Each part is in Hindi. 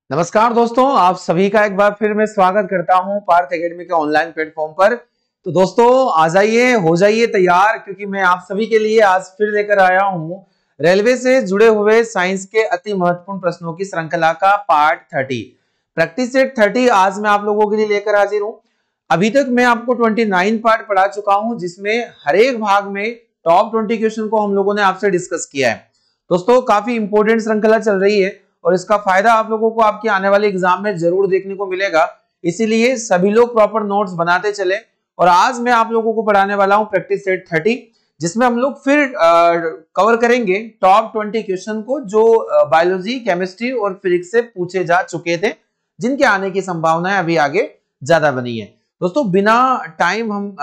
नमस्कार दोस्तों, आप सभी का एक बार फिर मैं स्वागत करता हूं पार्थ एकेडमी के ऑनलाइन प्लेटफॉर्म पर। तो दोस्तों आ जाइए, हो जाइए तैयार, क्योंकि मैं आप सभी के लिए आज फिर लेकर आया हूं रेलवे से जुड़े हुए साइंस के अति महत्वपूर्ण प्रश्नों की श्रृंखला का पार्ट 30 प्रैक्टिस सेट 30 आज मैं आप लोगों के लिए लेकर हाजिर हूं। अभी तक मैं आपको 29 पार्ट पढ़ा चुका हूं, जिसमें हर एक भाग में टॉप 20 क्वेश्चन को हम लोगों ने आपसे डिस्कस किया है। दोस्तों काफी इंपॉर्टेंट श्रृंखला चल रही है और इसका फायदा आप लोगों को आपके आने वाले एग्जाम में जरूर देखने को मिलेगा। इसीलिए सभी लोग प्रॉपर नोट्स बनाते चले। और आज मैं आप लोगों को पढ़ाने वाला हूं प्रैक्टिस सेट 30, जिसमें हम लोग फिर कवर करेंगे टॉप 20 क्वेश्चन को जो बायोलॉजी, केमिस्ट्री और फिजिक्स से पूछे जा चुके थे, जिनके आने की संभावनाएं अभी आगे ज्यादा बनी है। दोस्तों बिना टाइम हम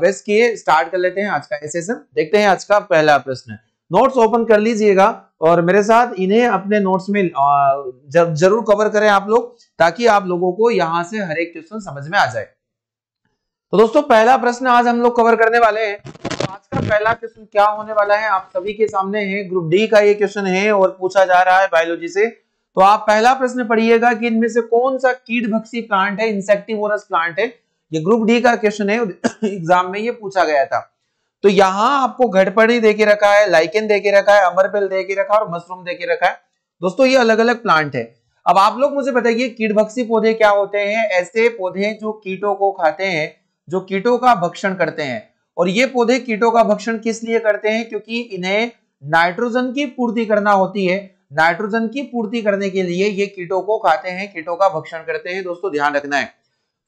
वेस्ट किए स्टार्ट कर लेते हैं आज का सेशन। देखते हैं आज का पहला प्रश्न। नोट्स ओपन कर लीजिएगा और मेरे साथ इन्हें अपने नोट्स में जरूर कवर करें आप लोग, ताकि आप लोगों को यहां से हर एक क्वेश्चन समझ में आ जाए। तो दोस्तों पहला प्रश्न आज हम लोग कवर करने वाले हैं। तो आज का पहला क्वेश्चन क्या होने वाला है आप सभी के सामने है। ग्रुप डी का ये क्वेश्चन है और पूछा जा रहा है बायोलॉजी से। तो आप पहला प्रश्न पढ़िएगा कि इनमें से कौन सा कीटभक्षी प्लांट है, इंसेक्टिवोरस प्लांट है। ये ग्रुप डी का क्वेश्चन है, एग्जाम में ये पूछा गया था। तो यहाँ आपको घटपर्णी देके रखा है, लाइकेन देके रखा है, अमरबेल देके रखा है और मशरूम देके रखा है। दोस्तों ये अलग अलग प्लांट है। अब आप लोग मुझे बताइए कीटभक्षी पौधे क्या होते हैं। ऐसे पौधे जो कीटों को खाते हैं, जो कीटों का भक्षण करते हैं। और ये पौधे कीटों का भक्षण किस लिए करते हैं? क्योंकि इन्हें नाइट्रोजन की पूर्ति करना होती है। नाइट्रोजन की पूर्ति करने के लिए ये कीटों को खाते हैं, कीटों का भक्षण करते हैं। दोस्तों ध्यान रखना है,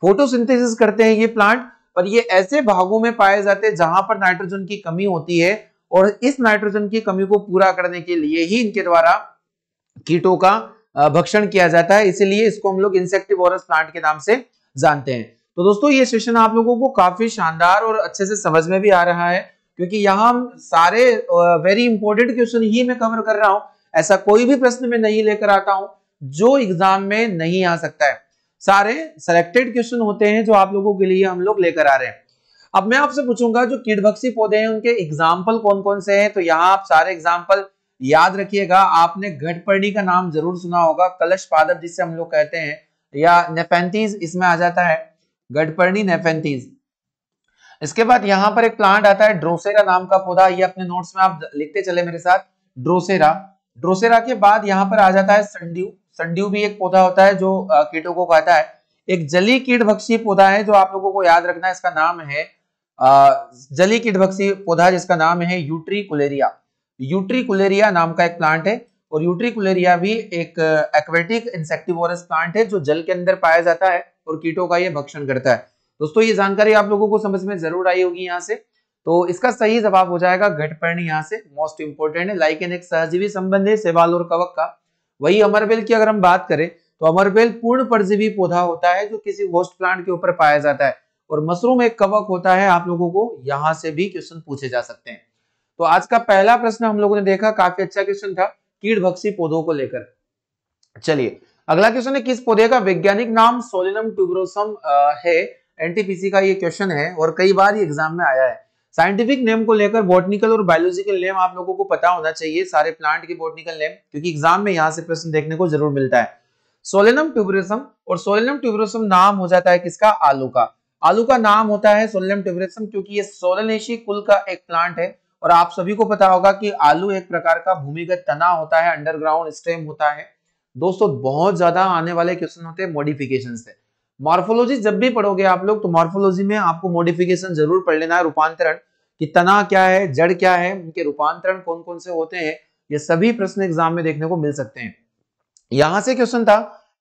फोटोसिंथेसिस करते हैं ये प्लांट, पर ये ऐसे भागों में पाए जाते हैं जहां पर नाइट्रोजन की कमी होती है। और इस नाइट्रोजन की कमी को पूरा करने के लिए ही इनके द्वारा कीटों का भक्षण किया जाता है। इसीलिए इसको हम लोग इंसेक्टिवोरस प्लांट के नाम से जानते हैं। तो दोस्तों ये सेशन आप लोगों को काफी शानदार और अच्छे से समझ में भी आ रहा है, क्योंकि यहाँ हम सारे वेरी इंपॉर्टेंट क्वेश्चन ही मैं कवर कर रहा हूं। ऐसा कोई भी प्रश्न मैं नहीं लेकर आता हूं जो एग्जाम में नहीं आ सकता है। सारे सिलेक्टेड क्वेश्चन होते हैं जो आप लोगों के लिए हम लोग लेकर आ रहे हैं। अब मैं आपसे पूछूंगा जो कीटभक्षी पौधे हैं उनके एग्जाम्पल कौन कौन से हैं। तो यहाँ आप सारे एग्जाम्पल याद रखिएगा। आपने घटपर्णी का नाम जरूर सुना होगा, कलश पादप जिससे हम लोग कहते हैं, या नेफेंथीज इसमें आ जाता है, घटपर्णी नेफेंथीज। इसके बाद यहाँ पर एक प्लांट आता है ड्रोसेरा नाम का पौधा। ये अपने नोट्स में आप लिखते चले मेरे साथ, ड्रोसेरा। ड्रोसेरा के बाद यहाँ पर आ जाता है संड्यू। संड्यू भी एक पौधा होता है जो कीटों को खाता है। एक जली कीटभक्षी पौधा है जो आप लोगों को याद रखना है, इसका नाम है जली कीटभक्षी पौधा जिसका नाम है यूट्रिकुलेरिया। यूट्रिकुलेरिया नाम का एक प्लांट है। और यूट्रिकुलेरिया भी एक एक्वेटिक इंसेक्टिवोरस प्लांट है जो जल के अंदर पाया जाता है और कीटों का ये भक्षण करता है। दोस्तों ये जानकारी आप लोगों को समझ में जरूर आई होगी यहाँ से। तो इसका सही जवाब हो जाएगा घटपर्णी, यहाँ से मोस्ट इंपोर्टेंट है। लाइकेन एक सहजीवी संबंध है शैवाल और कवक का। वही अमरबेल की अगर हम बात करें तो अमरबेल पूर्ण परजीवी पौधा होता है जो किसी होस्ट प्लांट के ऊपर पाया जाता है। और मशरूम एक कवक होता है। आप लोगों को यहां से भी क्वेश्चन पूछे जा सकते हैं। तो आज का पहला प्रश्न हम लोगों ने देखा, काफी अच्छा क्वेश्चन था कीटभक्षी पौधों को लेकर। चलिए अगला क्वेश्चन है, किस पौधे का वैज्ञानिक नाम सोलेनम ट्यूबरोसम है। एनटीपीसी का ये क्वेश्चन है और कई बार ये एग्जाम में आया है। साइंटिफिक नेम को लेकर बॉटनिकल और बायोलॉजिकल नेम आप लोगों को पता होना चाहिए, सारे प्लांट के बॉटनिकल नेम, क्योंकि एग्जाम में यहां से प्रश्न देखने को जरूर मिलता है। सोलेनम ट्यूबरोसम, और सोलेनम ट्यूबरोसम नाम हो जाता है किसका? आलू का। आलू का नाम होता है सोलेनम ट्यूबरोसम क्योंकि ये सोलेनेसी कुल का एक प्लांट है। और आप सभी को पता होगा कि आलू एक प्रकार का भूमिगत तना होता है, अंडरग्राउंड स्टेम होता है। दोस्तों बहुत ज्यादा आने वाले क्वेश्चन होते हैं मॉडिफिकेशन से। मॉर्फोलॉजी जब भी पढ़ोगे आप लोग तो मॉर्फोलॉजी में आपको मॉडिफिकेशन जरूर पढ़ लेना है, रूपांतरण कि तना क्या है, जड़ क्या है, उनके रूपांतरण कौन कौन से होते हैं। ये सभी प्रश्न एग्जाम में देखने को मिल सकते हैं। यहां से क्वेश्चन था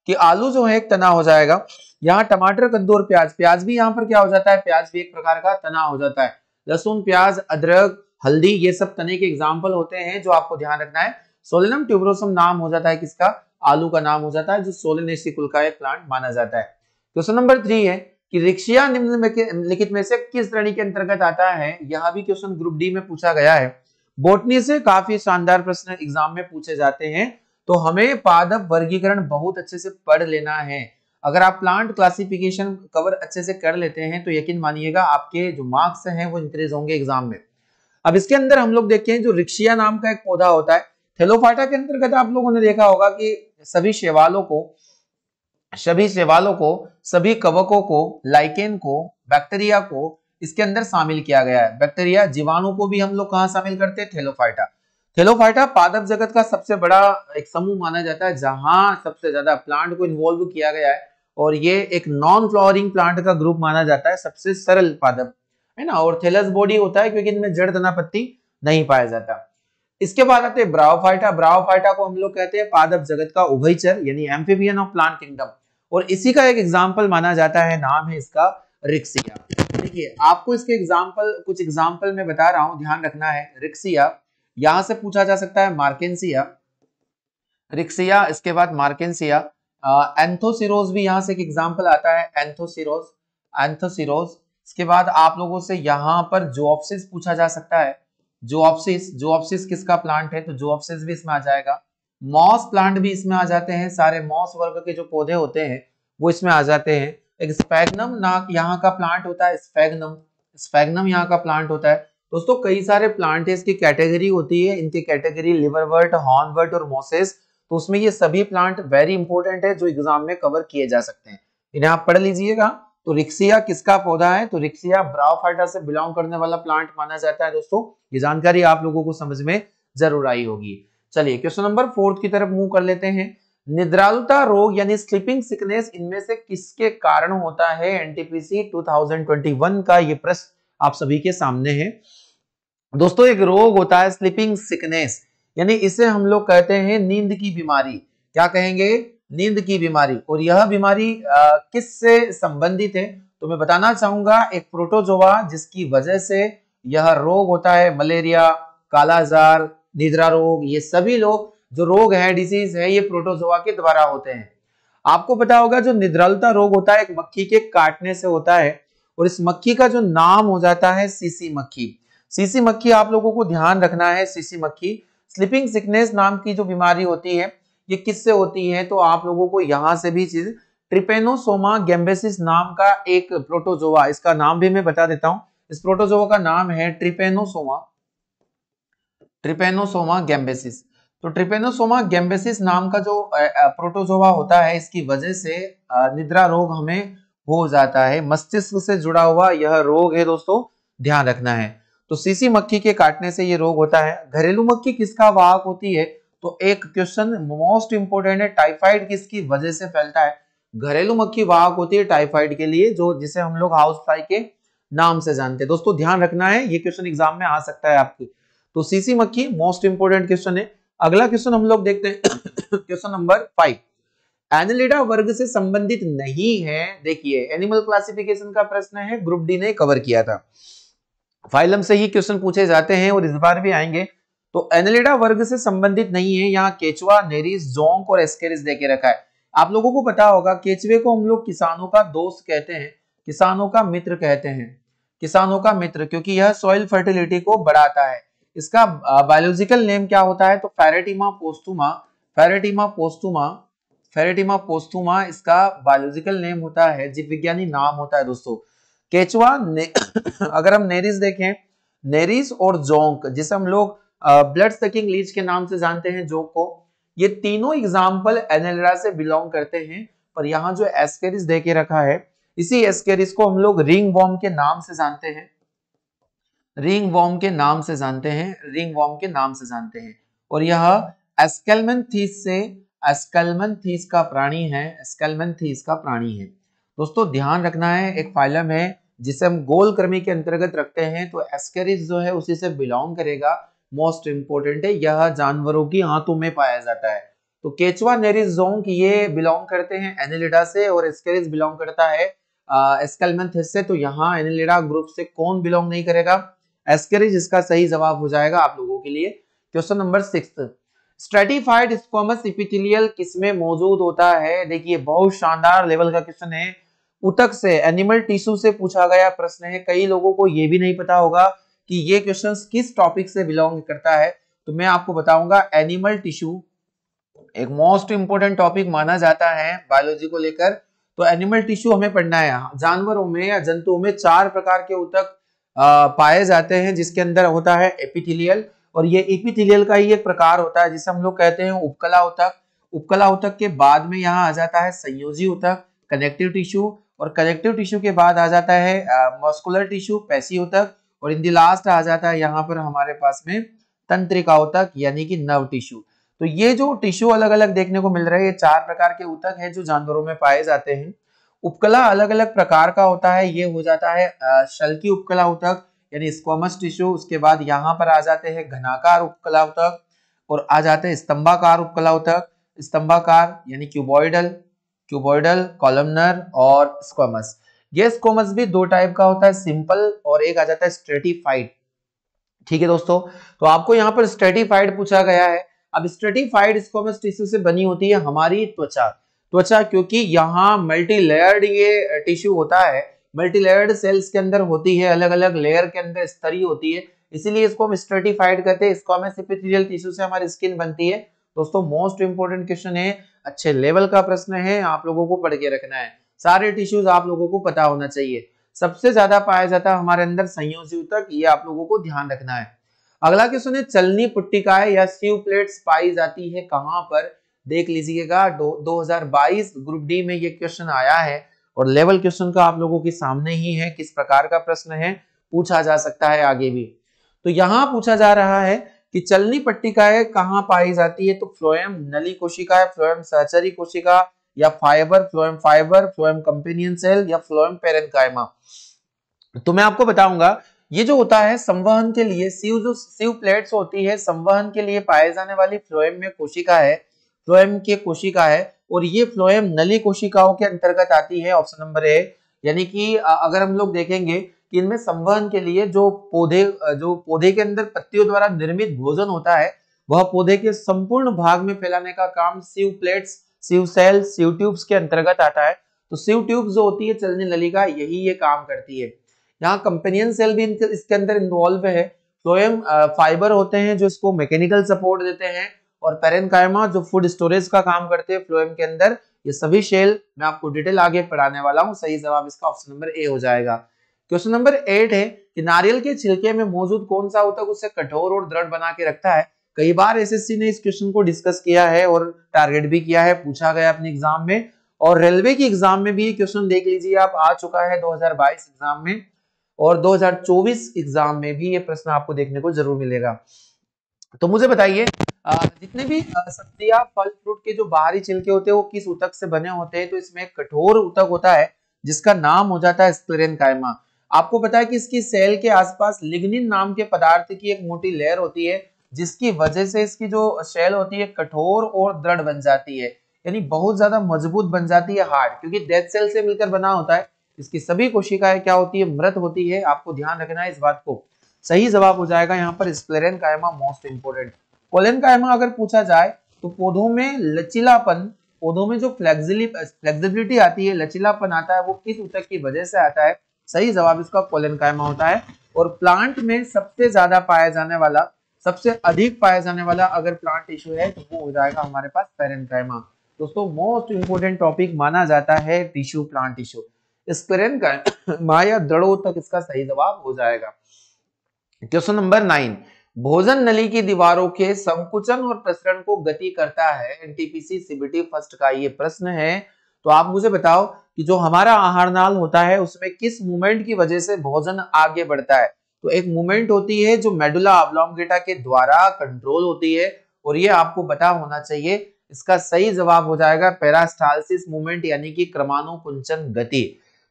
कि आलू जो है एक तना हो जाएगा। यहाँ टमाटर, कद्दू और प्याज, प्याज भी यहाँ पर क्या हो जाता है? प्याज भी एक प्रकार का तना हो जाता है। लहसुन, प्याज, अदरक, हल्दी, ये सब तने के एग्जाम्पल होते हैं जो आपको ध्यान रखना है। सोलेनम ट्यूबरोसम नाम हो जाता है किसका? आलू का नाम हो जाता है, जो सोलेनेसी कुल का एक प्लांट माना जाता है। क्वेश्चन नंबर 3 है कि रिक्शिया निम्नलिखित में से किस श्रेणी के अंतर्गत आता है। यह भी क्वेश्चन ग्रुप डी में पूछा गया है। बोटनी से काफी शानदार प्रश्न एग्जाम में पूछे जाते हैं, तो हमें पादप वर्गीकरण बहुत अच्छे से पढ़ लेना है। अगर आप प्लांट क्लासिफिकेशन कवर अच्छे से कर लेते हैं तो यकीन मानिएगा आपके जो मार्क्स हैं वो इंक्रीज होंगे एग्जाम में। अब इसके अंदर हम लोग देखते हैं जो रिक्शिया नाम का एक पौधा होता है, थेलोफाइटा के अंतर्गत आप लोगों ने देखा होगा कि सभी शैवालों को सभी शैवालों को, सभी कवकों को, लाइकेन को, बैक्टीरिया को इसके अंदर शामिल किया गया है। बैक्टीरिया, जीवाणु को भी हम लोग कहां शामिल करते हैं? थैलोफाइटा। थैलोफाइटा पादप जगत का सबसे बड़ा एक समूह माना जाता है जहां सबसे ज्यादा प्लांट को इन्वॉल्व किया गया है, और ये एक नॉन फ्लावरिंग प्लांट का ग्रुप माना जाता है, सबसे सरल पादप है ना। और थैलस बॉडी होता है क्योंकि इनमें जड़ तना पत्ती नहीं पाया जाता। इसके बाद आते हैं ब्रायोफाइटा। ब्रायोफाइटा को हम लोग कहते हैं पादप जगत का उभयचर यानी एम्फीबियन ऑफ प्लांट किंगडम, और इसी का एक एग्जाम्पल माना जाता है, नाम है इसका रिक्सिया। देखिए आपको इसके एग्जाम्पल, कुछ एग्जाम्पल मैं बता रहा हूं, ध्यान रखना है। रिक्सिया, यहां से पूछा जा सकता है मार्केंसिया, रिक्सिया, इसके बाद मार्केंसिया। एंथोसिरोज भी यहां से एक एग्जाम्पल आता है, एंथोसिरोज, एंथोसिरोज। इसके बाद आप लोगों से यहां पर जोऑप्सिस पूछा जा सकता है, जोऑप्सिस, जोऑप्सिस किसका प्लांट है? तो जोऑप्सिस भी इसमें आ जाएगा। मॉस प्लांट भी इसमें आ जाते हैं, सारे मॉस वर्ग के जो पौधे होते हैं वो इसमें आ जाते हैं। एक स्पैग्नम नाक यहाँ का प्लांट होता है, स्पैग्नम, स्पैग्नम यहाँ का प्लांट होता है। दोस्तों कई सारे प्लांट है, इसकी कैटेगरी होती है, इनकी कैटेगरी लिवरवर्ट, हॉर्नवर्ट और मोसेस, तो उसमें ये सभी प्लांट वेरी इंपॉर्टेंट है जो एग्जाम में कवर किए जा सकते हैं, इन्हें आप पढ़ लीजिएगा। तो रिक्सिया किसका पौधा है? तो रिक्सिया ब्रायोफाइटा से बिलोंग करने वाला प्लांट माना जाता है। दोस्तों ये जानकारी आप लोगों को समझ में जरूर आई होगी। चलिए क्वेश्चन नंबर 4 की तरफ मूव कर लेते हैं। निद्रालुता रोग यानी स्लीपिंग सिकनेस इनमें से किसके कारण होता है? एनटीपीसी 2021 का ये प्रश्न आप सभी के सामने है। दोस्तों एक रोग होता है स्लीपिंग सिकनेस, यानी इसे हम लोग कहते हैं नींद की बीमारी। क्या कहेंगे? नींद की बीमारी। और यह बीमारी किससे संबंधित है? तो मैं बताना चाहूंगा एक प्रोटोजोआ जिसकी वजह से यह रोग होता है। मलेरिया, कालाजार, निद्रा रोग, ये सभी लोग जो रोग है, डिसीज है, ये प्रोटोजोआ के द्वारा होते हैं। आपको पता होगा जो निद्रालुता रोग होता है एक मक्खी के काटने से होता है, और इस मक्खी का जो नाम हो जाता है सीसी मक्खी। सीसी मक्खी आप लोगों को ध्यान रखना है, सीसी मक्खी। स्लीपिंग सिकनेस नाम की जो बीमारी होती है ये किससे होती है? तो आप लोगों को यहां से भी चीज, ट्रिपेनोसोमा गैम्बेसिस नाम का एक प्रोटोजोआ, इसका नाम भी मैं बता देता हूं। इस प्रोटोजोआ का नाम है ट्रिपेनोसोमा, ट्रिपेनोसोमा गैम्बेसिस। तो ट्रिपेनोसोमा गैम्बेसिस नाम का जो प्रोटोजोआ होता है, इसकी वजह से निद्रा रोग हमें हो जाता है। मस्तिष्क से जुड़ा हुआ यह रोग है दोस्तों, ध्यान रखना है। तो सीसी मक्खी के काटने से ये रोग होता है। घरेलू मक्खी किसका वाहक होती है? तो एक क्वेश्चन मोस्ट इंपोर्टेंट है, टाइफाइड किसकी वजह से फैलता है? घरेलू मक्खी वाहक होती है टाइफाइड के लिए, जो जिसे हम लोग हाउस फ्लाई के नाम से जानते हैं। दोस्तों ध्यान रखना है, ये क्वेश्चन एग्जाम में आ सकता है आपकी। तो सीसी मक्खी मोस्ट इंपोर्टेंट क्वेश्चन है। अगला क्वेश्चन हम लोग देखते हैं क्वेश्चन नंबर 5। एनिलिडा वर्ग से संबंधित नहीं है। देखिए एनिमल क्लासिफिकेशन का प्रश्न है, ग्रुप डी ने कवर किया था। फाइलम से ही क्वेश्चन पूछे जाते हैं और इस बार भी आएंगे। तो एनिलिडा वर्ग से संबंधित नहीं है, यहाँ केचुआ, नेरिस, जोंक और एस्केरिस देके रखा है। आप लोगों को पता होगा केचुए को हम लोग किसानों का दोस्त कहते हैं, किसानों का मित्र कहते हैं, किसानों का मित्र, क्योंकि यह सॉइल फर्टिलिटी को बढ़ाता है। इसका बायोलॉजिकल नेम क्या होता है? तो फेरेटिमा पोस्टुमा, फेरेटिमा पोस्टुमा, फेरेटिमा पोस्टुमा इसका बायोलॉजिकल नेम होता है, जीव विज्ञानी नाम होता है दोस्तों। केचुआ अगर हम नेरिस देखें, नेरिस और जोंक जिसे हम लोग ब्लड सकिंग लीच के नाम से जानते हैं, जोंक को, ये तीनों एग्जाम्पल एनिलिडा से बिलोंग करते हैं। पर यहाँ जो एस्केरिस देके रखा है, इसी एस्केरिस को हम लोग रिंग वॉर्म के नाम से जानते हैं, रिंग वॉर्म के नाम से जानते हैं, रिंग वॉर्म के नाम से जानते हैं। और यह एस्केलमेंथीस से, एस्केलमेंथीस का प्राणी है, एस्केलमेंथीस का प्राणी है। दोस्तों ध्यान रखना है, एक फाइलम है जिसे हम गोलकृमि के अंतर्गत रखते हैं, तो एस्केरिस जो है उसी से बिलोंग करेगा। मोस्ट इंपोर्टेंट है, यह जानवरों की आंतों में पाया जाता है। तो केचुआ, नेरिस, जोंक ये बिलोंग करते हैं एनिलिडा से, और एस्केरिस बिलोंग करता है एस्केलमेंथीस से। तो यहाँ एनिलिडा ग्रुप से कौन बिलोंग नहीं करेगा? एस्केरिस इसका सही जवाब हो जाएगा आप लोगों के लिए। Question number 6, stratified squamous epithelial किसमें मौजूद होता है? देखिए बहुत शानदार लेवल का क्वेश्चन है, ऊतक से, एनिमल टिश्यू से पूछा गया प्रश्न है। कई लोगों को यह भी नहीं पता होगा कि ये क्वेश्चन किस टॉपिक से बिलोंग करता है, तो मैं आपको बताऊंगा। एनिमल टिश्यू एक मोस्ट इंपोर्टेंट टॉपिक माना जाता है बायोलॉजी को लेकर। तो एनिमल टिश्यू हमें पढ़ना है। जानवरों में या जंतुओं में 4 प्रकार के ऊतक पाए जाते हैं, जिसके अंदर होता है एपिथेलियल, और ये एपिथेलियल का ही एक प्रकार होता है जिसे हम लोग कहते हैं उपकला ऊतक। उपकला ऊतक के बाद में यहाँ आ जाता है संयोजी ऊतक, कनेक्टिव टिश्यू, और कनेक्टिव टिश्यू के बाद आ जाता है मस्कुलर टिश्यू, पेशी ऊतक, और इन दी लास्ट आ जाता है यहाँ पर हमारे पास में तंत्रिका ऊतक यानी कि नर्व टिश्यू। तो ये जो टिश्यू अलग अलग देखने को मिल रहे हैं, ये 4 प्रकार के ऊतक है जो जानवरों में पाए जाते हैं। उपकला अलग अलग प्रकार का होता है, ये हो जाता है शल्की उपकला ऊतक यानी स्क्वैमस टिश्यू, उसके बाद यहाँ पर आ जाते हैं घनाकार उपकला ऊतक, और आ जाते हैं स्तंभाकार उपकला ऊतक, स्तंभाकार यानी क्यूबॉइडल, कॉलमनर और स्क्वैमस। ये स्क्वैमस भी 2 टाइप का होता है, सिंपल और एक आ जाता है स्ट्रेटिफाइड। ठीक है दोस्तों, तो आपको यहाँ पर स्ट्रेटिफाइड पूछा गया है। अब स्ट्रेटिफाइड स्क्वैमस टिश्यू से बनी होती है हमारी त्वचा, क्योंकि यहाँ मल्टी लेयर्ड ये टिश्यू होता है, मल्टी लेयर्ड सेल्स के अंदर होती है, अलग अलग लेयर के अंदर स्तरीय होती है, इसीलिए इसको हम स्ट्रेटिफाइड कहते हैं। स्क्वैमस एपिथेलियल टिश्यू से हमारी स्किन बनती है। दोस्तों मोस्ट इंपोर्टेंट क्वेश्चन है, अच्छे लेवल का प्रश्न है, आप लोगों को पढ़ के रखना है, सारे टिश्यूज आप लोगों को पता होना चाहिए। सबसे ज्यादा पाया जाता है हमारे अंदर संयोजी ऊतक, ये आप लोगों को ध्यान रखना है। अगला क्वेश्चन है, चलनी पुट्टिकाएं या सीव प्लेट्स पाई जाती है कहां पर? देख लीजिएगा 2022 ग्रुप डी में ये क्वेश्चन आया है, और लेवल क्वेश्चन का आप लोगों के सामने ही है, किस प्रकार का प्रश्न है, पूछा जा सकता है आगे भी। तो यहाँ पूछा जा रहा है कि चलनी पट्टिकाएं कहां पाई जाती है, तो फ्लोएम नली कोशिका है, फ्लोएम सहचरी कोशिका, या फ्लोएम कंपेनियन सेल, या फ्लोएम पेरेन्काइमा। तो मैं आपको बताऊंगा, ये जो होता है संवहन के लिए सीव प्लेट्स होती है, संवहन के लिए पाए जाने वाली फ्लोएम में कोशिका है, फ्लोएम की कोशिका है, और ये फ्लोएम नली कोशिकाओं के अंतर्गत आती है, ऑप्शन नंबर ए। यानी कि अगर हम लोग देखेंगे कि इनमें संवहन के लिए जो पौधे के अंदर पत्तियों द्वारा निर्मित भोजन होता है, वह पौधे के संपूर्ण भाग में फैलाने का काम सीव प्लेट्स, सीव सेल, सीव ट्यूब्स के अंतर्गत आता है। तो सीव ट्यूब्स जो होती है चलनी नली का, यही ये काम करती है। यहाँ कंपेनियन सेल भी इसके अंदर इन्वॉल्व है, फ्लोएम फाइबर होते हैं जो इसको मैकेनिकल सपोर्ट देते हैं, और पेरेन्काइमा जो फूड स्टोरेज का काम करते हैं फ्लोएम के अंदर। ये सभी शेल मैं आपको डिटेल आगे पढ़ाने वाला हूँ। सही जवाब इसका ऑप्शन नंबर ए हो जाएगा। क्वेश्चन नंबर 8 है कि नारियल के छिलके में मौजूद कौन सा ऊतक उसे कठोर और दृढ़ बना के रखता है? कई बार एसएससी ने इस क्वेश्चन को डिस्कस किया है और टारगेट भी किया है, पूछा गया अपने एग्जाम में, और रेलवे की एग्जाम में भी ये क्वेश्चन देख लीजिए आप, आ चुका है 2022 एग्जाम में, और 2024 एग्जाम में भी ये प्रश्न आपको देखने को जरूर मिलेगा। तो मुझे बताइए, जितने भी सब्जियां, फल फ्रूट के जो बाहरी छिलके होते हैं वो किस ऊतक से बने होते हैं? तो इसमें एक कठोर ऊतक होता है जिसका नाम हो जाता है स्क्लेरेन्काइमा। आपको पता है कि इसकी सेल के आसपास लिग्निन नाम के पदार्थ की एक मोटी लेयर होती है, जिसकी वजह से इसकी जो शेल होती है कठोर और दृढ़ बन जाती है, यानी बहुत ज्यादा मजबूत बन जाती है, हार्ड, क्योंकि डेड सेल से मिलकर बना होता है। इसकी सभी कोशिकाएं क्या होती है? मृत होती है। आपको ध्यान रखना है इस बात को। सही जवाब हो जाएगा यहाँ पर स्क्लेरेन्काइमा, मोस्ट इंपोर्टेंट। कोलेन्काइमा अगर पूछा जाए तो पौधों में लचीलापन, पौधों में जो फ्लेक्सिबिलिटी आती है, लचीलापन आता है, वो किस ऊतक की वजह से आता है? सही जवाब इसका कोलेन्काइमा होता है। और प्लांट में सबसे ज्यादा पाया जाने वाला, सबसे अधिक पाया जाने वाला अगर प्लांट टिश्यू है तो वो हो जाएगा हमारे पास पेरेन्काइमा। दोस्तों मोस्ट इंपोर्टेंट टॉपिक माना जाता है टिश्यू, प्लांट टिश्यू। स्क्लेरेन्काइमा या दृढ़ ऊतक इसका सही जवाब हो जाएगा। क्वेश्चन नंबर 9, भोजन नली की दीवारों के संकुचन और प्रसरण को गति करता है, एनटीपीसी सीबीटी फर्स्ट का ये प्रश्न है। तो आप मुझे बताओ कि जो हमारा आहार नाल होता है उसमें किस मूवमेंट की वजह से भोजन आगे बढ़ता है? तो एक मूवमेंट होती है जो मेडुला ऑब्लोंगेटा के द्वारा कंट्रोल होती है, और ये आपको पता होना चाहिए। इसका सही जवाब हो जाएगा पेरास्टालसिस मूवमेंट, यानी कि क्रमानुकुंचन गति।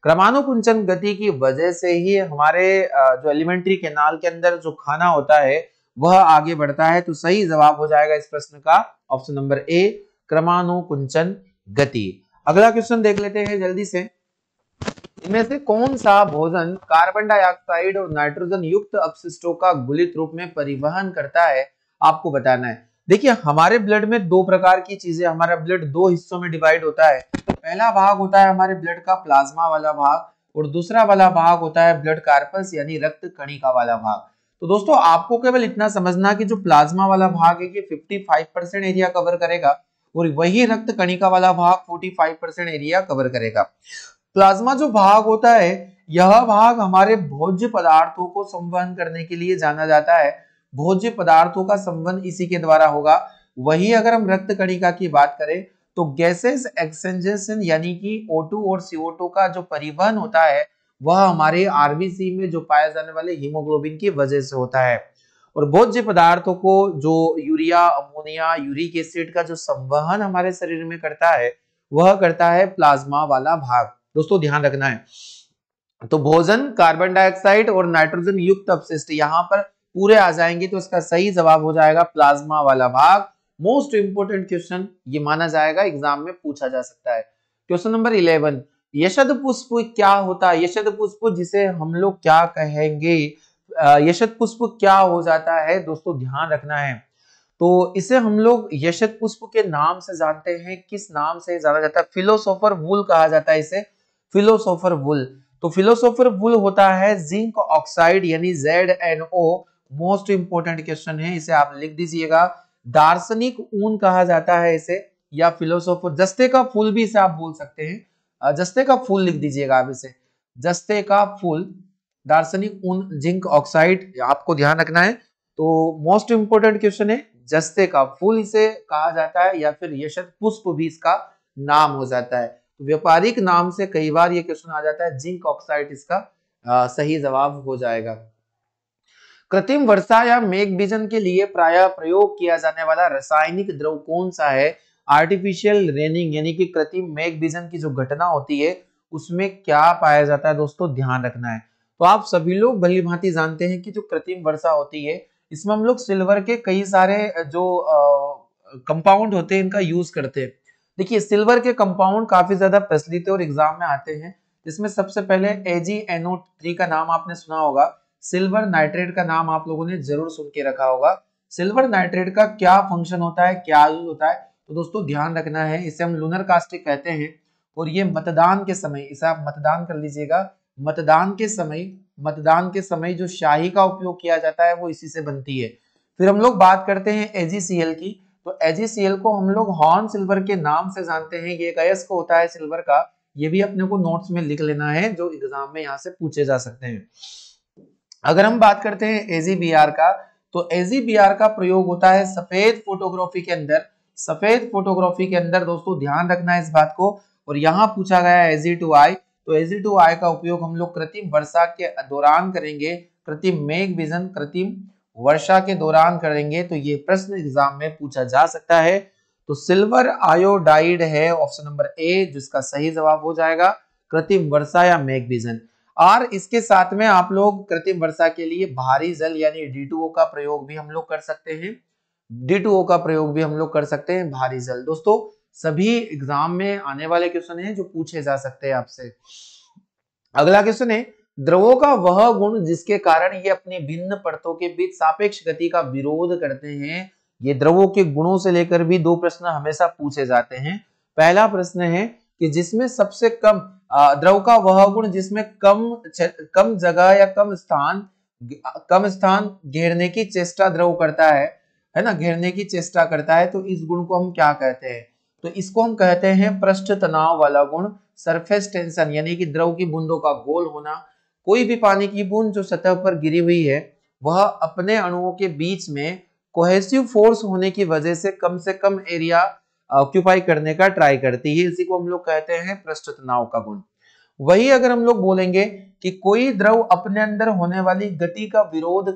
क्रमानुकुंचन गति की वजह से ही हमारे जो एलिमेंट्री कैनाल के अंदर जो खाना होता है वह आगे बढ़ता है। तो सही जवाब हो जाएगा इस प्रश्न का ऑप्शन नंबर ए, क्रमानुकुंचन गति। अगला क्वेश्चन देख लेते हैं जल्दी से। इनमें से कौन सा भोजन कार्बन डाइऑक्साइड और नाइट्रोजन युक्त अपशिष्टों का गुलित रूप में परिवहन करता है? आपको बताना है। देखिए हमारे ब्लड में 2 प्रकार की चीजें, हमारा ब्लड 2 हिस्सों में डिवाइड होता है। पहला भाग होता है हमारे ब्लड का प्लाज्मा वाला भाग, और दूसरा वाला भाग होता है ब्लड कार्पस यानी रक्त कणिका वाला भाग। तो दोस्तों आपको केवल इतना समझना कि जो प्लाज्मा वाला भाग है ये 55% एरिया कवर करेगा, और वही रक्त कणिका वाला भाग 45% एरिया कवर करेगा। प्लाज्मा जो भाग होता है, यह भाग हमारे भोज्य पदार्थों को संवहन करने के लिए जाना जाता है। भोज्य पदार्थों का संवहन इसी के द्वारा होगा। वही अगर हम रक्त कणिका की बात करें तो गैसेस एक्सचेंजेशन यानी कि O2 और CO2 का जो परिवहन होता है वह हमारे आरबीसी में जो पाए जाने वाले हीमोग्लोबिन की वजह से होता है। और भोज्य पदार्थों को जो यूरिया, अमोनिया, यूरिक एसिड का जो संवहन हमारे शरीर में करता है वह करता है प्लाज्मा वाला भाग। दोस्तों ध्यान रखना है, तो भोजन, कार्बन डाइऑक्साइड और नाइट्रोजन युक्त अपशिष्ट यहाँ पर पूरे आ जाएंगे तो इसका सही जवाब हो जाएगा प्लाज्मा वाला भाग। मोस्ट इंपोर्टेंट क्वेश्चन ये माना जाएगा, एग्जाम में पूछा जा सकता है। क्वेश्चन नंबर 11, यशद पुष्प क्या होता है? यशद पुष्प जिसे हम लोग क्या कहेंगे, यशद पुष्प क्या हो जाता है? दोस्तों ध्यान रखना है, तो इसे हम लोग यशद पुष्प के नाम से जानते हैं। किस नाम से जाना जाता है? फिलोसोफर वुल कहा जाता है इसे, फिलोसोफर वुल। तो फिलोसोफर वुल होता है जिंक ऑक्साइड यानी ZnO। मोस्ट इंपोर्टेंट क्वेश्चन है, इसे आप लिख दीजिएगा। दार्शनिक ऊन कहा जाता है इसे, या फिलोसोफर, जस्ते का फूल भी इसे आप बोल सकते हैं। जस्ते का फूल लिख दीजिएगा आप इसे, जस्ते का फूल, दार्शनिक ऊन, जिंक ऑक्साइड, आपको ध्यान रखना है। तो मोस्ट इंपोर्टेंट क्वेश्चन है, जस्ते का फूल इसे कहा जाता है या फिर यशद पुष्प भी इसका नाम हो जाता है। तो व्यापारिक नाम से कई बार ये क्वेश्चन आ जाता है, जिंक ऑक्साइड इसका सही जवाब हो जाएगा। कृत्रिम वर्षा या मेघ बीजन के लिए प्रायः प्रयोग किया जाने वाला रासायनिक द्रव कौन सा है? आर्टिफिशियल रेनिंग यानी कि कृत्रिम मेघ बीजन की जो घटना होती है उसमें क्या पाया जाता है? दोस्तों ध्यान रखना है, तो आप सभी लोग भली भांति जानते हैं कि जो कृत्रिम वर्षा होती है इसमें हम लोग सिल्वर के कई सारे जो कंपाउंड होते हैं इनका यूज करते हैं। देखिए सिल्वर के कंपाउंड काफी ज्यादा प्रचलित और एग्जाम में आते हैं, जिसमें सबसे पहले AgNO3 का नाम आपने सुना होगा, सिल्वर नाइट्रेट का नाम आप लोगों ने जरूर सुन के रखा होगा। सिल्वर नाइट्रेट का क्या फंक्शन होता है, क्या यूज होता है? तो दोस्तों ध्यान रखना है, इसे हम लूनर कास्टिक कहते हैं और ये मतदान के समय, इसे आप मतदान कर लीजिएगा, मतदान के समय जो स्याही का उपयोग किया जाता है वो इसी से बनती है। फिर हम लोग बात करते हैं AgCl की, तो AgCl को हम लोग हॉर्न सिल्वर के नाम से जानते हैं। ये एक अयस्क होता है सिल्वर का, ये भी अपने को नोट्स में लिख लेना है जो एग्जाम में यहाँ से पूछे जा सकते हैं। अगर हम बात करते हैं AgBr का, तो AgBr का प्रयोग होता है सफेद फोटोग्राफी के अंदर, सफेद फोटोग्राफी के अंदर। दोस्तों ध्यान रखना है इस बात को, और यहाँ पूछा गया है Ag2i, तो Ag2i का उपयोग हम लोग कृत्रिम वर्षा के दौरान करेंगे, कृत्रिम मेघ बीजन, कृत्रिम वर्षा के दौरान करेंगे, तो ये प्रश्न एग्जाम में पूछा जा सकता है। तो सिल्वर आयोडाइड है ऑप्शन नंबर ए, जिसका सही जवाब हो जाएगा कृत्रिम वर्षा या मेघ बीजन। और इसके साथ में आप लोग कृत्रिम वर्षा के लिए भारी जल यानी D2O का प्रयोग भी हम लोग कर सकते हैं, D2O का प्रयोग भी हम लोग कर सकते हैं, भारी जल। दोस्तों सभी एग्जाम में आने वाले क्वेश्चन हैं जो पूछे जा सकते हैं आपसे। अगला क्वेश्चन है, द्रवों का वह गुण जिसके कारण ये अपनी भिन्न परतों के बीच सापेक्ष गति का विरोध करते हैं। ये द्रवों के गुणों से लेकर भी दो प्रश्न हमेशा पूछे जाते हैं। पहला प्रश्न है कि जिसमें सबसे कम द्रव का वह गुण जिसमें कम जगह या कम स्थान घेरने की चेष्टा द्रव करता है ना, घेरने की चेष्टा करता है, तो इस गुण को हम क्या कहते हैं? तो इसको हम कहते हैं पृष्ठ तनाव वाला गुण, सरफेस टेंशन, यानी कि द्रव की बूंदों का गोल होना। कोई भी पानी की बूंद जो सतह पर गिरी हुई है वह अपने अणुओं के बीच में कोहेसिव फोर्स होने की वजह से कम एरिया ऑक्यूपाई करने का ट्राई करती है, इसी को हम लोग कहते हैं पृष्ठ तनाव का गुण। वही अगर हम लोग बोलेंगे कि कोई द्रव अपने अंदर होने वाली गति का विरोध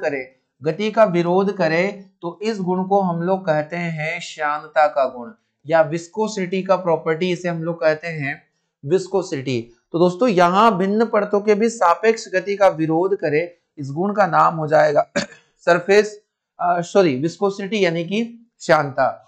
करे, तो इस गुण को हम लोग कहते हैं श्यानता का गुण, या विस्कोसिटी का प्रॉपर्टी, इसे हम लोग कहते हैं विस्कोसिटी। तो दोस्तों यहाँ भिन्न परतों के बीच सापेक्ष गति का विरोध करे, इस गुण का नाम हो जाएगा विस्कोसिटी यानी कि श्यानता।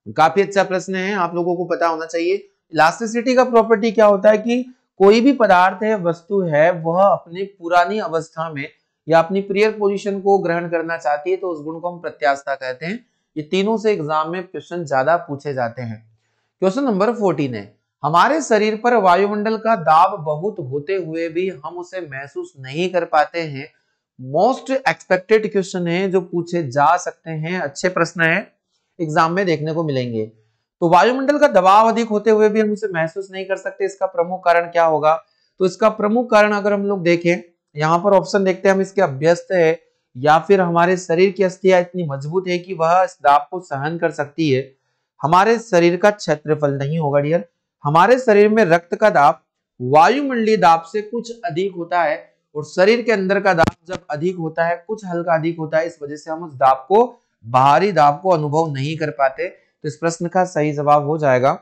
काफी अच्छा प्रश्न है, आप लोगों को पता होना चाहिए। इलास्टिसिटी का प्रॉपर्टी क्या होता है कि कोई भी पदार्थ है, वस्तु है, वह अपनी पुरानी अवस्था में या अपनी प्रियर पोजीशन को ग्रहण करना चाहती है, तो उस गुण को हम प्रत्यास्थता कहते हैं। ये तीनों से एग्जाम में क्वेश्चन ज्यादा पूछे जाते हैं। क्वेश्चन नंबर 14 है, हमारे शरीर पर वायुमंडल का दाब बहुत होते हुए भी हम उसे महसूस नहीं कर पाते हैं। मोस्ट एक्सपेक्टेड क्वेश्चन है जो पूछे जा सकते हैं, अच्छे प्रश्न है, एग्जाम में देखने को मिलेंगे। तो वायुमंडल का दबाव अधिक होते हुए भी हम उसे महसूस नहीं कर सकते, इसका प्रमुख कारण क्या होगा? तो इसका प्रमुख कारण अगर हम लोग देखें, यहाँ पर ऑप्शन देखते हैं हम, इसके अभ्यस्त है या फिर हमारे शरीर की अस्थियां इतनी मजबूत है कि वह इस दाब को सहन कर सकती है। हमारे शरीर का क्षेत्रफल नहीं होगा डियर। हमारे शरीर में रक्त का दाब वायुमंडलीय दाब से कुछ अधिक होता है, और शरीर के अंदर का दाब जब अधिक होता है, कुछ हल्का अधिक होता है, इस वजह से हम उस दाब को, बाहरी दाब को अनुभव नहीं कर पाते। तो इस प्रश्न का सही जवाब हो जाएगा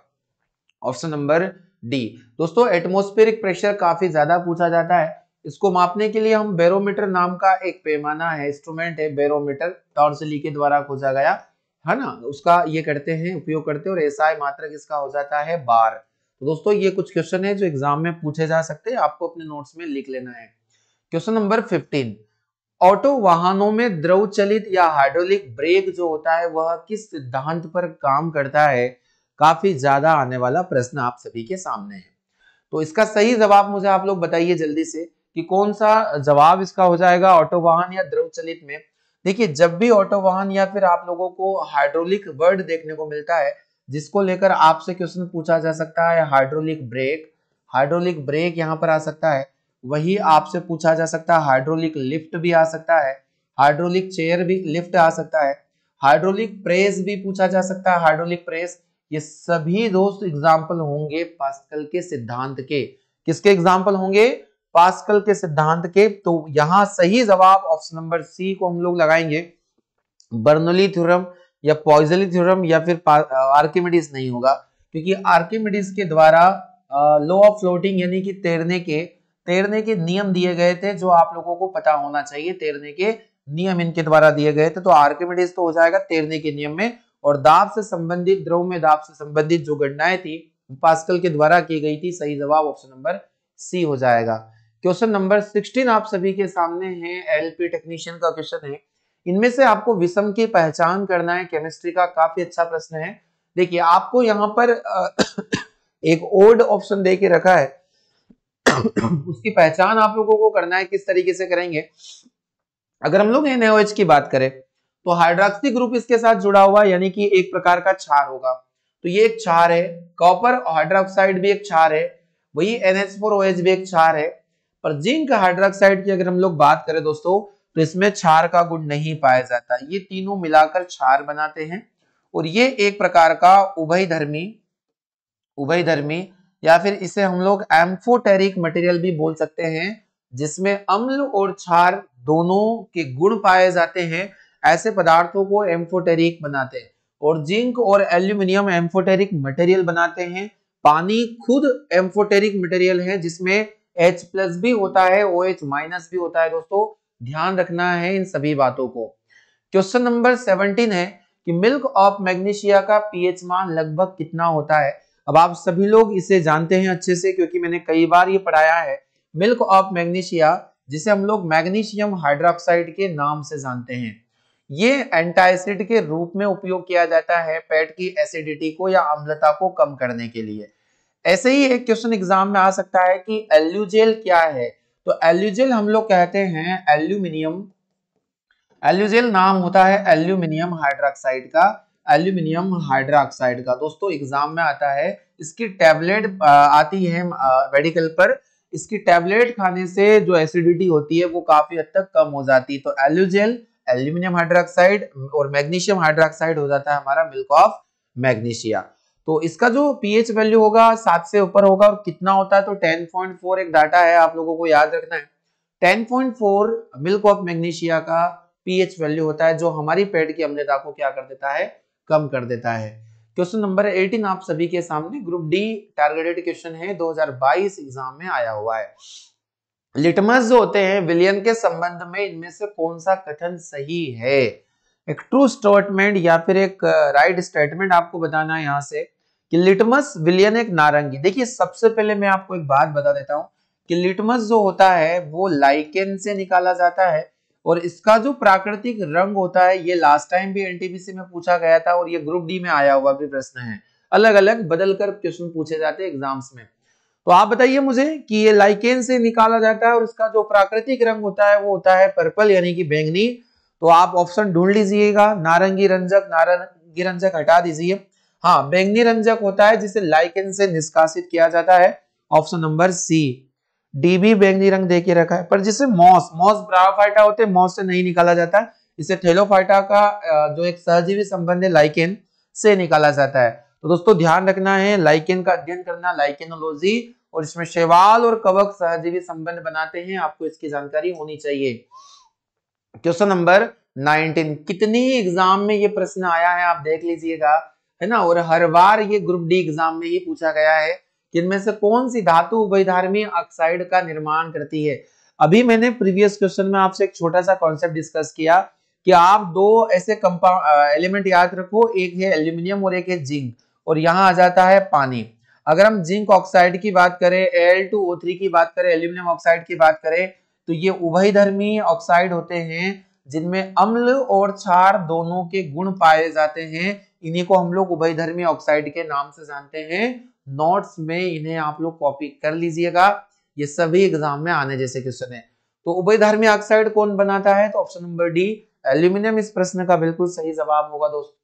ऑप्शन नंबर डी। दोस्तों एटमॉस्फेरिक प्रेशर काफी ज्यादा पूछा जाता है। इसको मापने के लिए हम बैरोमीटर नाम का एक पैमाना है, इंस्ट्रूमेंट है बैरोमीटर, टॉर्सली के द्वारा खोजा गया है ना, उसका ये करते हैं, उपयोग करते हैं। और एसआई मात्रक इसका हो जाता है बार। तो दोस्तों ये कुछ क्वेश्चन है जो एग्जाम में पूछे जा सकते हैं, आपको अपने नोट्स में लिख लेना है। क्वेश्चन नंबर 15, ऑटो वाहनों में द्रव चलित या हाइड्रोलिक ब्रेक जो होता है वह किस सिद्धांत पर काम करता है? काफी ज्यादा आने वाला प्रश्न आप सभी के सामने है। तो इसका सही जवाब मुझे आप लोग बताइए जल्दी से कि कौन सा जवाब इसका हो जाएगा, ऑटो वाहन या द्रव चलित में। देखिए जब भी ऑटो वाहन या फिर आप लोगों को हाइड्रोलिक वर्ड देखने को मिलता है जिसको लेकर आपसे क्वेश्चन पूछा जा सकता है, हाइड्रोलिक ब्रेक, हाइड्रोलिक ब्रेक यहाँ पर आ सकता है। वही आपसे पूछा जा सकता है हाइड्रोलिक लिफ्ट भी आ सकता है, हाइड्रोलिक चेयर भी लिफ्ट आ सकता है, हाइड्रोलिक प्रेस भी पूछा जा सकता है, हाइड्रोलिक प्रेस। ये सभी दोस्त एग्जाम्पल होंगे पास्कल के सिद्धांत के। किसके एग्जाम्पल होंगे? पास्कल के सिद्धांत के। तो यहां सही जवाब ऑप्शन नंबर सी को हम लोग लगाएंगे। बर्नौली थ्योरम या पॉइजली थ्योरम या फिर आर्किमिडीज नहीं होगा, क्योंकि आर्किमिडीज के द्वारा लॉ ऑफ फ्लोटिंग यानी कि तैरने के नियम दिए गए थे, जो आप लोगों को पता होना चाहिए। तैरने के नियम इनके द्वारा दिए गए थे, तो आर्किमिडीज तो हो जाएगा तैरने के नियम में। और दाब से संबंधित, द्रव में दाब से संबंधित जो गणनाएं थी पास्कल के द्वारा की गई थी। सही जवाब ऑप्शन नंबर सी हो जाएगा। क्वेश्चन नंबर 16 आप सभी के सामने है, एलपी टेक्नीशियन का क्वेश्चन है। इनमें से आपको विषम की पहचान करना है, केमिस्ट्री का काफी अच्छा प्रश्न है। देखिए आपको यहाँ पर एक ओड ऑप्शन दे के रखा है उसकी पहचान आप लोगों को करना है। किस तरीके से करेंगे? अगर हम लोग NaOH की बात करें तो हाइड्रोक्सी ग्रुप इसके साथ जुड़ा हुआ, यानी कि एक प्रकार का क्षार होगा। तो ये एक क्षार है। कॉपर हाइड्रोक्साइड भी एक क्षार है, वही NH4OH भी एक क्षार है। पर जिंक हाइड्रोक्साइड की अगर हम लोग बात करें दोस्तों, तो इसमें क्षार का गुण नहीं पाया जाता। ये तीनों मिलाकर क्षार बनाते हैं, और ये एक प्रकार का उभयधर्मी या फिर इसे हम लोग एम्फोटेरिक मटेरियल भी बोल सकते हैं, जिसमें अम्ल और क्षार दोनों के गुण पाए जाते हैं। ऐसे पदार्थों को एम्फोटेरिक बनाते हैं। और जिंक और एल्यूमिनियम एम्फोटेरिक मटेरियल बनाते हैं। पानी खुद एम्फोटेरिक मटेरियल है, जिसमें H+ भी होता है, OH- भी होता है। दोस्तों ध्यान रखना है इन सभी बातों को। क्वेश्चन नंबर 17 है कि मिल्क ऑफ मैग्नीशिया का पीएच मान लगभग कितना होता है? अब आप सभी लोग इसे जानते हैं अच्छे से, क्योंकि मैंने कई बार ये पढ़ाया है। मिल्क ऑफ मैग्नीशिया, जिसे हम लोग मैग्नीशियम हाइड्रोक्साइड के नाम से जानते हैं, ये एंटासिड के रूप में उपयोग किया जाता है पेट की एसिडिटी को या अम्लता को कम करने के लिए। ऐसे ही एक क्वेश्चन एग्जाम में आ सकता है कि एल्यूजेल क्या है? तो एल्यूजेल हम लोग कहते हैं एल्यूमिनियम, एल्यूजेल नाम होता है एल्यूमिनियम हाइड्रोक्साइड का, एल्यूमिनियम हाइड्रोक्साइड का। दोस्तों एग्जाम में आता है, इसकी टैबलेट आती है मेडिकल पर। इसकी टैबलेट खाने से जो एसिडिटी होती है वो काफी हद तक कम हो जाती है। तो एल्यूजेल एल्यूमिनियम हाइड्रोक्साइड और मैग्नीशियम हाइड्रोक्साइड हो जाता है हमारा मिल्क ऑफ मैग्नीशिया। तो इसका जो पीएच वैल्यू होगा 7 से ऊपर होगा। और कितना होता है? तो 10.4 एक डाटा है, आप लोगों को याद रखना है। 10.4 मिल्क ऑफ मैग्नीशिया का पीएच वैल्यू होता है, जो हमारी पेट की अम्लता को क्या कर देता है? कम कर देता है। क्वेश्चन नंबर 18 आप सभी के सामने ग्रुप डी टारगेटेड क्वेश्चन है, 2022 एग्जाम में आया हुआ है। लिटमस जो होते हैं विलियन के संबंध में इनमें से कौन सा कथन सही है? एक ट्रू स्टेटमेंट या फिर एक राइट स्टेटमेंट आपको बताना है यहाँ से कि लिटमस विलियन एक नारंगी। देखिए सबसे पहले मैं आपको एक बात बता देता हूँ कि लिटमस जो होता है वो लाइकेन से निकाला जाता है, और इसका जो प्राकृतिक रंग होता है, ये लास्ट टाइम भी एनटीपीसी में पूछा गया था और ये ग्रुप डी में आया हुआ भी प्रश्न है। अलग अलग बदल कर क्वेश्चन पूछे जाते हैं एग्जाम्स में। तो आप बताइए मुझे कि ये लाइकेन से निकाला जाता है और इसका जो प्राकृतिक रंग होता है वो होता है पर्पल यानी कि बैंगनी। तो आप ऑप्शन ढूंढ लीजिएगा, नारंगी रंजक हटा दीजिए। हाँ, बैंगनी रंजक होता है जिसे लाइकेन से निष्कासित किया जाता है, ऑप्शन नंबर सी। डीबी बैंगनी रंग दे के रखा है। पर जिसे मॉस ब्रायोफाइटा होते हैं, मॉस से नहीं निकाला जाता है, इसे थैलोफाइटा का जो एक सहजीवी संबंध है लाइकेन से निकाला जाता है। तो दोस्तों ध्यान रखना है, लाइकेन का अध्ययन करना, लाइकेनोलॉजी, और इसमें शैवाल और कवक सहजीवी संबंध बनाते हैं, आपको इसकी जानकारी होनी चाहिए। क्वेश्चन नंबर 19, कितनी एग्जाम में ये प्रश्न आया है आप देख लीजिएगा, है ना, और हर बार ये ग्रुप डी एग्जाम में ही पूछा गया है कि इनमें से कौन सी धातु उभयधार्मी ऑक्साइड का निर्माण करती है। अभी मैंने प्रीवियस क्वेश्चन में आपसे एक छोटा सा कॉन्सेप्ट डिस्कस किया कि आप दो ऐसे कंपाउंड एलिमेंट याद रखो, एक है एल्यूमिनियम और एक है जिंक, और यहाँ आ जाता है पानी। अगर हम जिंक ऑक्साइड की बात करें, Al2O3 की बात करें, एल्यूमिनियम ऑक्साइड की बात करें, तो ये उभयधर्मी ऑक्साइड होते हैं जिनमें अम्ल और क्षार दोनों के गुण पाए जाते हैं। इन्हीं को हम लोग उभयधर्मी ऑक्साइड के नाम से जानते हैं। नोट्स में इन्हें आप लोग कॉपी कर लीजिएगा, ये सभी एग्जाम में आने जैसे क्वेश्चन है। तो उभयधर्मी ऑक्साइड कौन बनाता है, तो ऑप्शन नंबर डी एल्यूमिनियम इस प्रश्न का बिल्कुल सही जवाब होगा दोस्तों।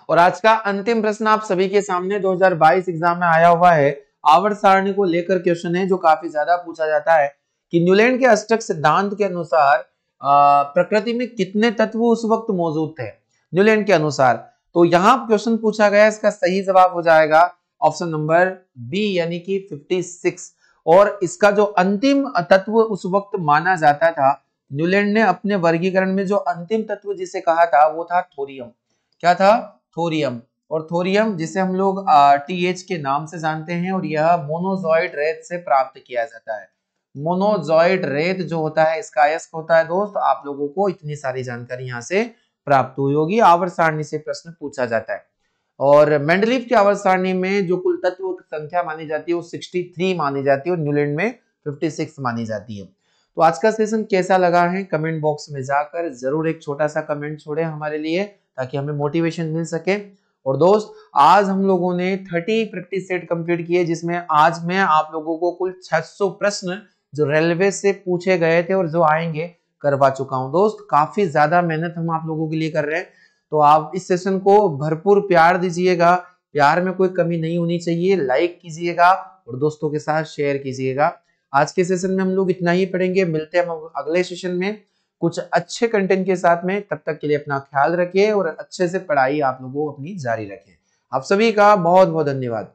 और आज का अंतिम प्रश्न आप सभी के सामने 2022 एग्जाम में आया हुआ है, आवर्त सारणी को लेकर क्वेश्चन है जो काफी ज्यादा पूछा जाता है कि न्यूलैंड के अष्टक सिद्धांत के अनुसार प्रकृति में कितने तत्व उस वक्त मौजूद थे न्यूलैंड के अनुसार। तो यहाँ क्वेश्चन पूछा गया, इसका सही जवाब हो जाएगा ऑप्शन नंबर बी यानी कि 56। और इसका जो अंतिम तत्व उस वक्त माना जाता था, न्यूलैंड ने अपने वर्गीकरण में जो अंतिम तत्व जिसे कहा था वो था थोरियम। क्या था, थोरियम। और थोरियम जिसे हम लोग TH के नाम से जानते हैं, और यह मोनोजॉइड रेत से प्राप्त किया जाता है। मोनोजॉइड रेत जो होता है इसका अयस्क होता है दोस्त। आप लोगों को इतनी सारी जानकारी यहाँ से प्राप्त हुई होगी, आवर्त सारणी से प्रश्न पूछा जाता है। और मेंडलीव की आवर्त सारणी में जो कुल तत्व संख्या मानी जाती है वो 63 मानी जाती है, और न्यूलैंड में 56 मानी जाती है। तो आज का सेशन कैसा लगा है, कमेंट बॉक्स में जाकर जरूर एक छोटा सा कमेंट छोड़े हमारे लिए, ताकि हमें मोटिवेशन मिल सके। और दोस्त आज हम लोगों ने 30 प्रैक्टिस सेट कंप्लीट किए, जिसमें आज मैं आप लोगों को कुल 600 प्रश्न जो रेलवे से पूछे गए थे और जो आएंगे करवा चुका हूं। दोस्त काफी ज्यादा मेहनत हम आप लोगों के लिए कर रहे हैं, तो आप इस सेशन को भरपूर प्यार दीजिएगा, प्यार में कोई कमी नहीं होनी चाहिए। लाइक कीजिएगा और दोस्तों के साथ शेयर कीजिएगा। आज के सेशन में हम लोग इतना ही पढ़ेंगे, मिलते हैं हम अगले सेशन में कुछ अच्छे कंटेंट के साथ में। तब तक के लिए अपना ख्याल रखिए और अच्छे से पढ़ाई आप लोगों अपनी जारी रखें। आप सभी का बहुत बहुत धन्यवाद।